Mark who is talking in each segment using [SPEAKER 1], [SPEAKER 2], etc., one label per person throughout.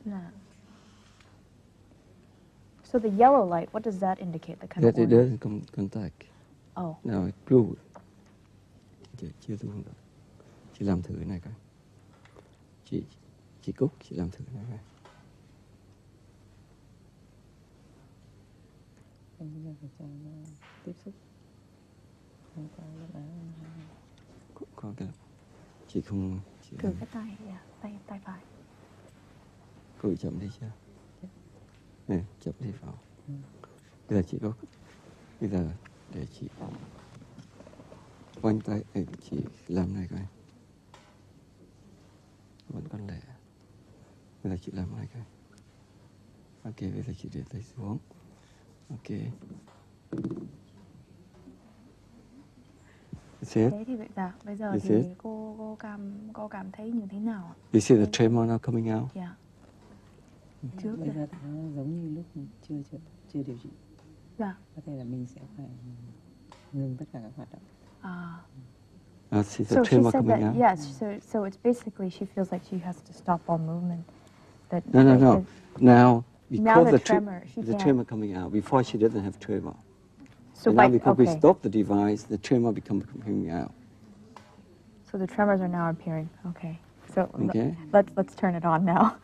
[SPEAKER 1] No. So the yellow light, what does that indicate? The kind
[SPEAKER 2] That
[SPEAKER 1] of
[SPEAKER 2] it
[SPEAKER 1] orange?
[SPEAKER 2] doesn't contact.
[SPEAKER 1] Oh.
[SPEAKER 2] Now it's blue. Chưa xuống được. Chị làm thử cái này coi. Chị Cúc, chị làm thử cái này coi.
[SPEAKER 3] Bây giờ phải cho nó tiếp xúc. Không có lúc đó.
[SPEAKER 2] Có cái chị không.
[SPEAKER 1] Cử cái tay, tay phải.
[SPEAKER 2] Cử chậm đi chưa? Này, chậm đi vào. Bây giờ chị có. Bây giờ để chị quanh tay, chị làm này coi. Vẫn còn lẻ. Bây giờ chị làm này coi. Ok, bây giờ chị để tay xuống. Ok.
[SPEAKER 1] Thế thì bây giờ thì cô cảm thấy như thế nào ạ?
[SPEAKER 2] You see the tremor now coming out?
[SPEAKER 1] Yeah.
[SPEAKER 3] Bây giờ thì nó giống như lúc chưa điều trị.
[SPEAKER 1] Dạ.
[SPEAKER 3] Có thể là mình sẽ phải ngừng tất cả các hoạt động.
[SPEAKER 2] See the
[SPEAKER 1] So she
[SPEAKER 2] tremor
[SPEAKER 1] said
[SPEAKER 2] coming
[SPEAKER 1] that,
[SPEAKER 2] out?
[SPEAKER 1] yes, so it's basically she feels like she has to stop all movement.
[SPEAKER 2] No. Now, because
[SPEAKER 1] the tremor,
[SPEAKER 2] the tremor coming out, before she didn't have tremor.
[SPEAKER 1] So
[SPEAKER 2] and now because we stop the device, the tremor becomes coming out.
[SPEAKER 1] So the tremors are now appearing. Okay. So
[SPEAKER 2] Okay.
[SPEAKER 1] let's turn it on now.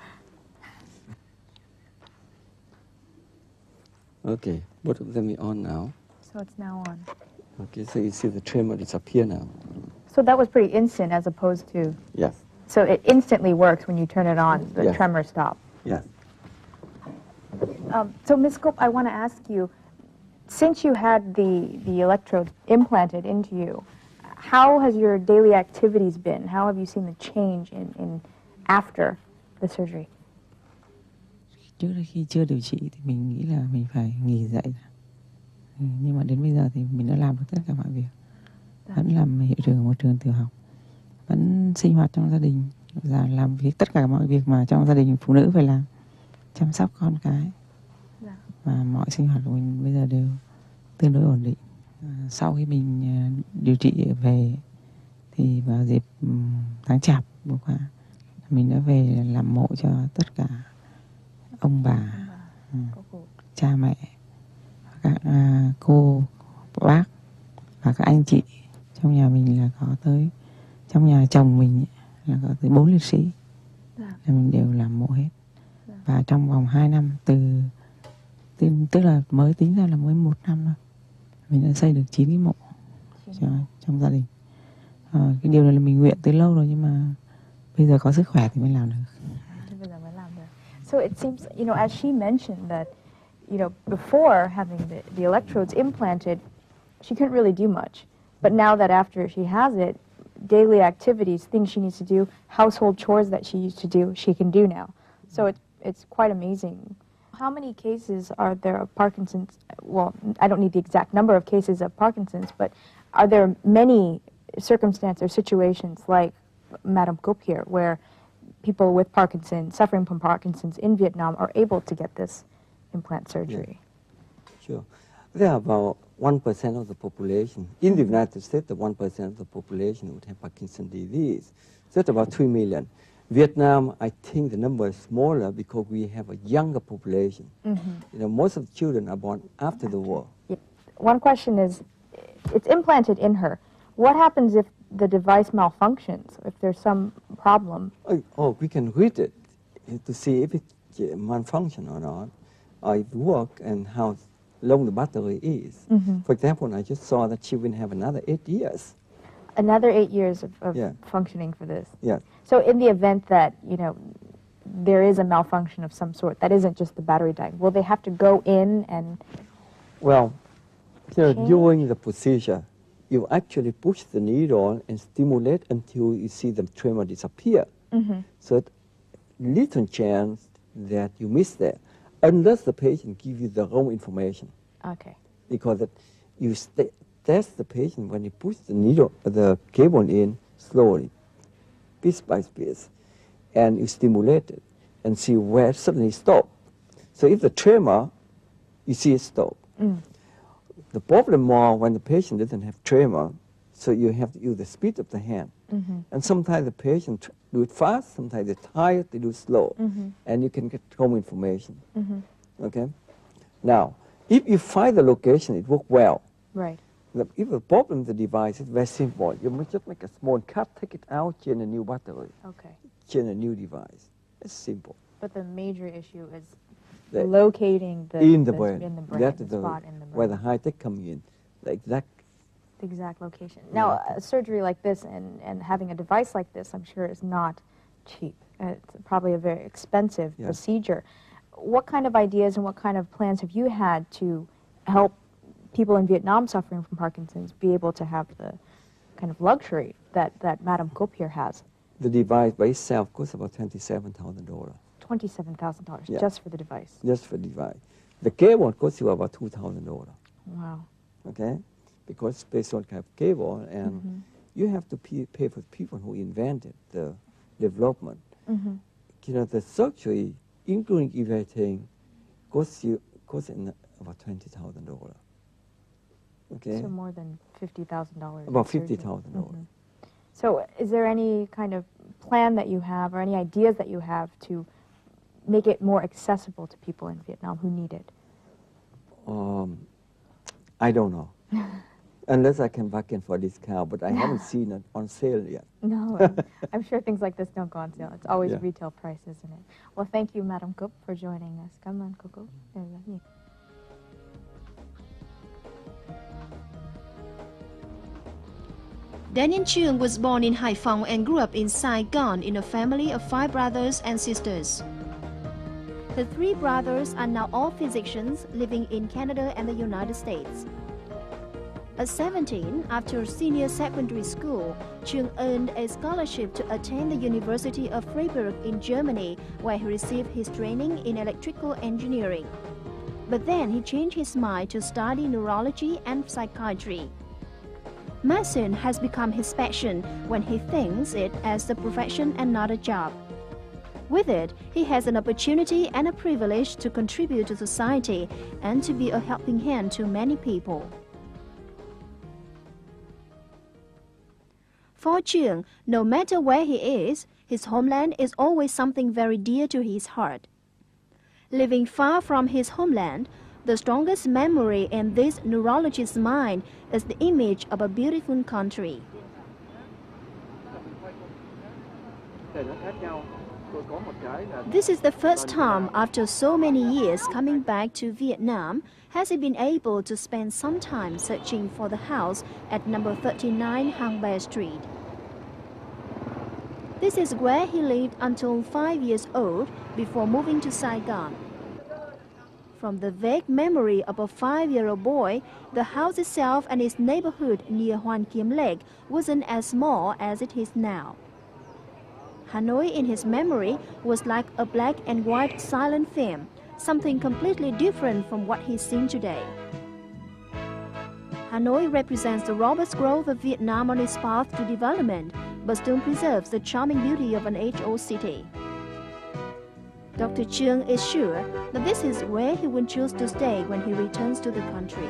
[SPEAKER 2] Okay, both of them are on now.
[SPEAKER 1] So it's now on.
[SPEAKER 2] Okay, so you see the tremor disappear now.
[SPEAKER 1] So that was pretty instant as opposed to...
[SPEAKER 2] Yes.
[SPEAKER 1] So it instantly works when you turn it on, the
[SPEAKER 2] Yes.
[SPEAKER 1] tremor stop.
[SPEAKER 2] Yes.
[SPEAKER 1] So Ms. Gop, I want to ask you, since you had the electrodes implanted into you, how has your daily activities been? How have you seen the change in after the surgery?
[SPEAKER 3] Trước khi chưa điều trị thì mình nghĩ là mình phải nghỉ dậy. Nhưng mà đến bây giờ thì mình đã làm được tất cả mọi việc. Vẫn làm hiệu trưởng một trường tiểu học. Vẫn sinh hoạt trong gia đình. Và làm việc tất cả mọi việc mà trong gia đình phụ nữ phải làm. Chăm sóc con cái. Và mọi sinh hoạt của mình bây giờ đều tương đối ổn định. Sau khi mình điều trị về thì vào dịp tháng Chạp vừa qua, mình đã về làm mộ cho tất cả ông bà, cha mẹ, các cô, bác và các anh chị. Trong nhà mình là có tới, trong nhà chồng mình là có tới 4 liệt sĩ. Là mình đều làm mộ hết. Và trong vòng 2 năm tức là mới tính ra là mới 1 năm thôi, mình đã xây được 9 cái mộ trong gia đình. Cái điều này là mình nguyện từ lâu rồi, nhưng mà bây giờ có sức khỏe thì mới làm được.
[SPEAKER 1] So it seems, as she mentioned that, before having the electrodes implanted, she couldn't really do much. But now that after she has it, daily activities, things she needs to do, household chores that she used to do, she can do now. So it's quite amazing. How many cases are there of Parkinson's? Well, I don't need the exact number of cases of Parkinson's, but are there many circumstances or situations like Madam Gop here, where people with Parkinson's, suffering from Parkinson's in Vietnam, are able to get this implant surgery?
[SPEAKER 2] Yeah. Sure. There are about 1% of the population. In the United States, the 1% of the population would have Parkinson's disease. So that's about 3 million. Vietnam, I think the number is smaller because we have a younger population. Most of the children are born after the war.
[SPEAKER 1] Yeah. One question is, it's implanted in her. What happens if the device malfunctions, if there's some problem?
[SPEAKER 2] Oh, we can read it to see if it malfunction or not, or if it works and how long the battery is. For example, I just saw that she will have another 8 years.
[SPEAKER 1] Another 8 years of functioning for this.
[SPEAKER 2] Yeah.
[SPEAKER 1] So in the event that, there is a malfunction of some sort, that isn't just the battery dying, will they have to go in and...
[SPEAKER 2] Well, during the procedure, you actually push the needle and stimulate until you see the tremor disappear. So little chance that you miss that, unless the patient gives you the wrong information.
[SPEAKER 1] Okay.
[SPEAKER 2] Because you test the patient when you push the needle, the cable in slowly, piece by piece, and you stimulate it and see where it suddenly stop. So if the tremor, you see it stop. The problem more when the patient doesn't have tremor, so you have to use the speed of the hand And sometimes the patient do it fast, sometimes they're tired, they do slow. And you can get home information. Okay? Now, if you find the location, it works well.
[SPEAKER 1] Right.
[SPEAKER 2] If the problem with the device is very simple, you must just make a small cut, take it out, change a new battery,
[SPEAKER 1] Okay.
[SPEAKER 2] change a new device. It's simple.
[SPEAKER 1] But the major issue is
[SPEAKER 2] The-
[SPEAKER 1] locating the
[SPEAKER 2] in the
[SPEAKER 1] the-
[SPEAKER 2] brain.
[SPEAKER 1] in the brain,
[SPEAKER 2] That
[SPEAKER 1] the
[SPEAKER 2] is the,
[SPEAKER 1] spot in the brain.
[SPEAKER 2] where the high tech come in. The exact
[SPEAKER 1] location. Now, a surgery like this and having a device like this, I'm sure, is not cheap. It's probably a very expensive
[SPEAKER 2] Yeah.
[SPEAKER 1] procedure. What kind of ideas and what kind of plans have you had to help people in Vietnam suffering from Parkinson's be able to have the kind of luxury that Madam Kup here has?
[SPEAKER 2] The device by itself costs about $27,000
[SPEAKER 1] $27,000
[SPEAKER 2] Yeah.
[SPEAKER 1] just for the device.
[SPEAKER 2] just for device. The cable costs you about $2,000.
[SPEAKER 1] Wow.
[SPEAKER 2] Okay, because it's based on kind of cable, and you have to pay for the people who invented the development. You know, the surgery, including everything, costs in about $20,000. Okay,
[SPEAKER 1] So more than $50,000.
[SPEAKER 2] about
[SPEAKER 1] in surgery.
[SPEAKER 2] $50,000.
[SPEAKER 1] So is there any kind of plan that you have or any ideas that you have to make it more accessible to people in Vietnam who need it?
[SPEAKER 2] I don't know, unless I can bargain for discount, but I haven't seen it on sale yet.
[SPEAKER 1] No, I'm sure things like this don't go on sale. It's always
[SPEAKER 2] Yeah.
[SPEAKER 1] retail price, isn't it? Well, thank you, Madam Kup, for joining us. Cảm ơn cô.
[SPEAKER 4] Daniel Truong was born in Haiphong and grew up in Saigon in a family of 5 brothers and sisters. The 3 brothers are now all physicians living in Canada and the United States. At 17, after senior secondary school, Truong earned a scholarship to attend the University of Freiburg in Germany, where he received his training in electrical engineering. But then he changed his mind to study neurology and psychiatry. Medicine has become his passion when he thinks it as a profession and not a job. With it, he has an opportunity and a privilege to contribute to society and to be a helping hand to many people. For Truong, no matter where he is, his homeland is always something very dear to his heart. Living far from his homeland, the strongest memory in this neurologist's mind is the image of a beautiful country. This is the first time after so many years coming back to Vietnam has he been able to spend some time searching for the house at number 39 Hang Ba Street. This is where he lived until 5 years old before moving to Saigon. From the vague memory of a 5-year-old boy, the house itself and its neighborhood near Hoan Kiem Lake wasn't as small as it is now. Hanoi in his memory was like a black and white silent film, something completely different from what he's seen today. Hanoi represents the robust growth of Vietnam on its path to development, but still preserves the charming beauty of an age-old city. Dr. Truong is sure that this is where he will choose to stay when he returns to the country.